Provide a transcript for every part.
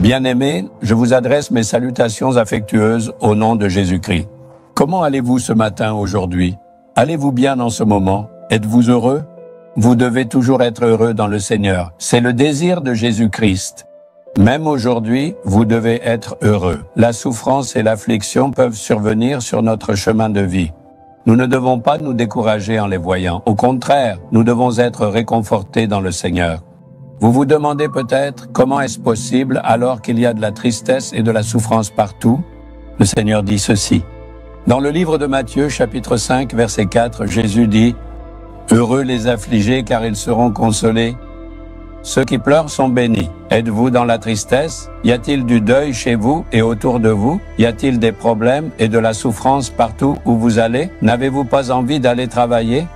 Bien-aimés, je vous adresse mes salutations affectueuses au nom de Jésus-Christ. Comment allez-vous ce matin aujourd'hui? Allez-vous bien en ce moment? Êtes-vous heureux? Vous devez toujours être heureux dans le Seigneur. C'est le désir de Jésus-Christ. Même aujourd'hui, vous devez être heureux. La souffrance et l'affliction peuvent survenir sur notre chemin de vie. Nous ne devons pas nous décourager en les voyant. Au contraire, nous devons être réconfortés dans le Seigneur. Vous vous demandez peut-être comment est-ce possible alors qu'il y a de la tristesse et de la souffrance partout? Le Seigneur dit ceci. Dans le livre de Matthieu, chapitre 5, verset 4, Jésus dit « Heureux les affligés car ils seront consolés. Ceux qui pleurent sont bénis. Êtes-vous dans la tristesse? Y a-t-il du deuil chez vous et autour de vous? Y a-t-il des problèmes et de la souffrance partout où vous allez? N'avez-vous pas envie d'aller travailler?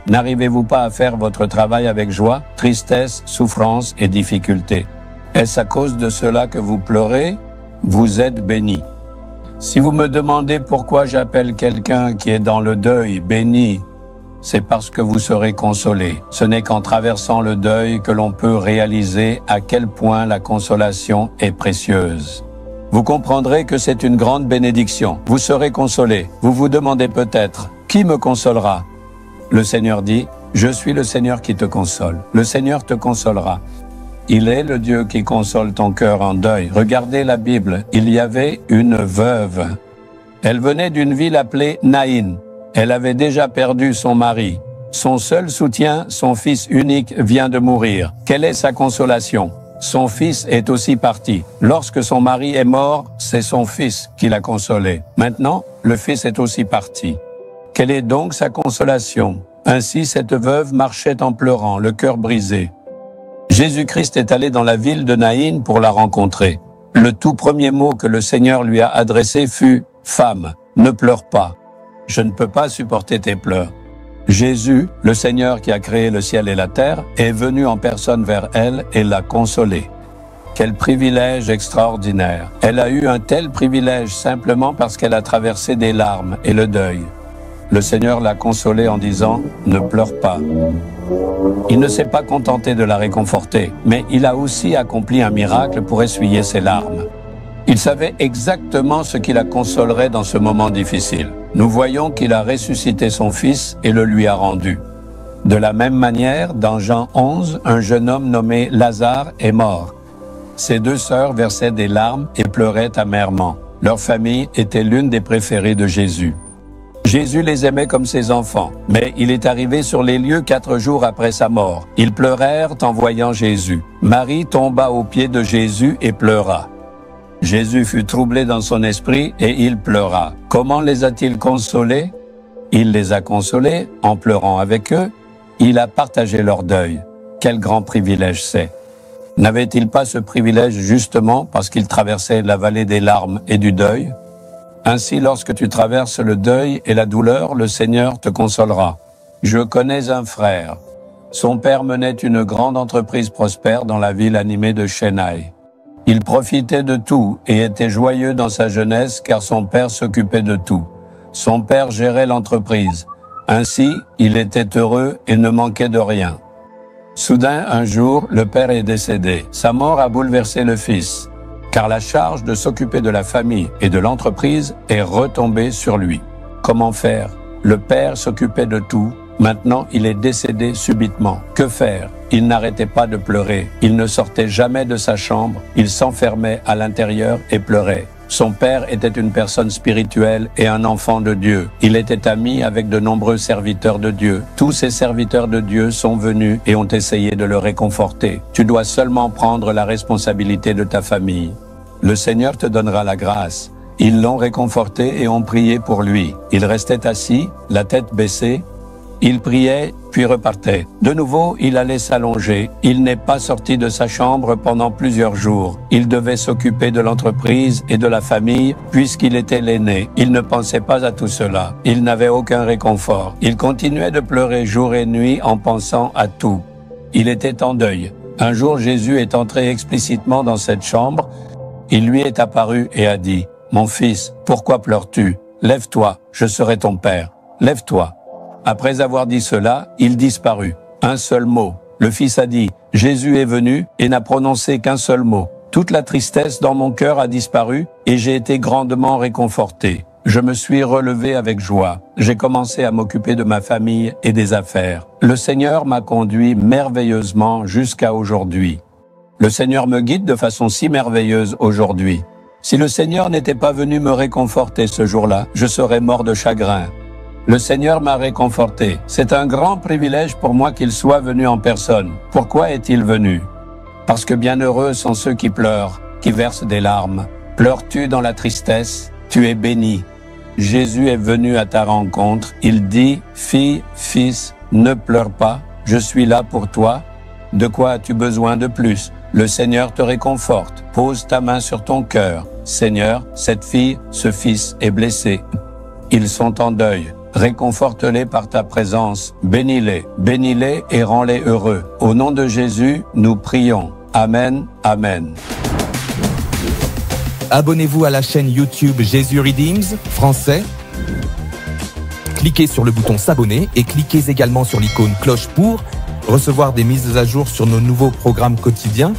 N'arrivez-vous pas à faire votre travail avec joie? Tristesse, souffrance et difficulté. Est-ce à cause de cela que vous pleurez? Vous êtes bénis. Si vous me demandez pourquoi j'appelle quelqu'un qui est dans le deuil béni, c'est parce que vous serez consolés. Ce n'est qu'en traversant le deuil que l'on peut réaliser à quel point la consolation est précieuse. Vous comprendrez que c'est une grande bénédiction. Vous serez consolés. Vous vous demandez peut-être, qui me consolera? Le Seigneur dit, je suis le Seigneur qui te console. Le Seigneur te consolera. Il est le Dieu qui console ton cœur en deuil. Regardez la Bible. Il y avait une veuve. Elle venait d'une ville appelée Naïn. Elle avait déjà perdu son mari. Son seul soutien, son fils unique, vient de mourir. Quelle est sa consolation? Son fils est aussi parti. Lorsque son mari est mort, c'est son fils qui l'a consolé. Maintenant, le fils est aussi parti. Quelle est donc sa consolation? Ainsi, cette veuve marchait en pleurant, le cœur brisé. Jésus-Christ est allé dans la ville de Naïn pour la rencontrer. Le tout premier mot que le Seigneur lui a adressé fut « Femme, ne pleure pas. Je ne peux pas supporter tes pleurs. » Jésus, le Seigneur qui a créé le ciel et la terre, est venu en personne vers elle et l'a consolée. Quel privilège extraordinaire! Elle a eu un tel privilège simplement parce qu'elle a traversé des larmes et le deuil. Le Seigneur l'a consolée en disant « Ne pleure pas ». Il ne s'est pas contenté de la réconforter, mais il a aussi accompli un miracle pour essuyer ses larmes. Il savait exactement ce qui la consolerait dans ce moment difficile. Nous voyons qu'il a ressuscité son fils et le lui a rendu. De la même manière, dans Jean 11, un jeune homme nommé Lazare est mort. Ses deux sœurs versaient des larmes et pleuraient amèrement. Leur famille était l'une des préférées de Jésus. Jésus les aimait comme ses enfants, mais il est arrivé sur les lieux 4 jours après sa mort. Ils pleurèrent en voyant Jésus. Marie tomba aux pieds de Jésus et pleura. Jésus fut troublé dans son esprit et il pleura. Comment les a-t-il consolés? Il les a consolés en pleurant avec eux. Il a partagé leur deuil. Quel grand privilège c'est! N'avait-il pas ce privilège justement parce qu'il traversait la vallée des larmes et du deuil? Ainsi, lorsque tu traverses le deuil et la douleur, le Seigneur te consolera. Je connais un frère. Son père menait une grande entreprise prospère dans la ville animée de Chennai. Il profitait de tout et était joyeux dans sa jeunesse car son père s'occupait de tout. Son père gérait l'entreprise. Ainsi, il était heureux et ne manquait de rien. Soudain, un jour, le père est décédé. Sa mort a bouleversé le fils, car la charge de s'occuper de la famille et de l'entreprise est retombée sur lui. Comment faire? Le père s'occupait de tout. Maintenant, il est décédé subitement. Que faire? Il n'arrêtait pas de pleurer. Il ne sortait jamais de sa chambre. Il s'enfermait à l'intérieur et pleurait. Son père était une personne spirituelle et un enfant de Dieu. Il était ami avec de nombreux serviteurs de Dieu. Tous ces serviteurs de Dieu sont venus et ont essayé de le réconforter. Tu dois seulement prendre la responsabilité de ta famille. Le Seigneur te donnera la grâce. Ils l'ont réconforté et ont prié pour lui. Il restait assis, la tête baissée. Il priait, puis repartait. De nouveau, il allait s'allonger. Il n'est pas sorti de sa chambre pendant plusieurs jours. Il devait s'occuper de l'entreprise et de la famille, puisqu'il était l'aîné. Il ne pensait pas à tout cela. Il n'avait aucun réconfort. Il continuait de pleurer jour et nuit en pensant à tout. Il était en deuil. Un jour, Jésus est entré explicitement dans cette chambre. Il lui est apparu et a dit, « Mon fils, pourquoi pleures-tu? Lève-toi, je serai ton père. Lève-toi. » Après avoir dit cela, il disparut. Un seul mot. Le fils a dit, Jésus est venu et n'a prononcé qu'un seul mot. Toute la tristesse dans mon cœur a disparu et j'ai été grandement réconforté. Je me suis relevé avec joie. J'ai commencé à m'occuper de ma famille et des affaires. Le Seigneur m'a conduit merveilleusement jusqu'à aujourd'hui. Le Seigneur me guide de façon si merveilleuse aujourd'hui. Si le Seigneur n'était pas venu me réconforter ce jour-là, je serais mort de chagrin. Le Seigneur m'a réconforté. C'est un grand privilège pour moi qu'il soit venu en personne. Pourquoi est-il venu? Parce que bienheureux sont ceux qui pleurent, qui versent des larmes. Pleures-tu dans la tristesse? Tu es béni. Jésus est venu à ta rencontre. Il dit, fille, fils, ne pleure pas. Je suis là pour toi. De quoi as-tu besoin de plus? Le Seigneur te réconforte. Pose ta main sur ton cœur. Seigneur, cette fille, ce fils est blessé. Ils sont en deuil. Réconforte-les par ta présence. Bénis-les et rends-les heureux. Au nom de Jésus, nous prions. Amen, amen. Abonnez-vous à la chaîne YouTube Jésus Redeems français. Cliquez sur le bouton s'abonner et cliquez également sur l'icône cloche pour recevoir des mises à jour sur nos nouveaux programmes quotidiens.